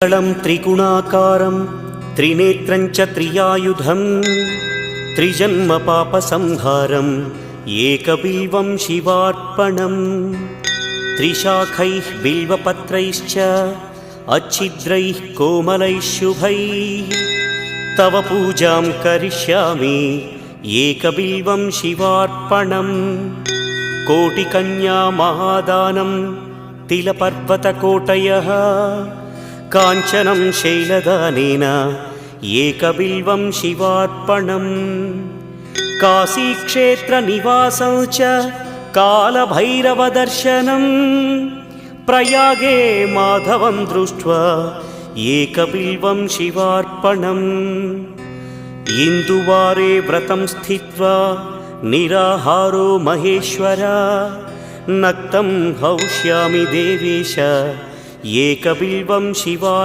त्रिगुणाकारं त्रिनेत्रं च त्रियायुधं त्रिजन्म पापसंहारं एकबिल्वं शिवार्पणं त्रिशाखैः बिल्वपत्रैश्च अच्छिद्रैः कोमलैः शुभैः तव पूजां करिष्यामि एकबिल्वं शिवार्पणं कोटिकन्या महादानं तिलपर्वतकोटयः काञ्चनं शैलदानेन एकबिल्वं शिवार्पणं काशीक्षेत्रनिवासं च कालभैरवदर्शनं प्रयागे माधवं दृष्ट्वा एकबिल्वं शिवार्पणम् इन्दुवारे व्रतं स्थित्वा निराहारो महेश्वर नक्तं हौष्यामि देवेश एकबिल्वं शिवार्पणम्।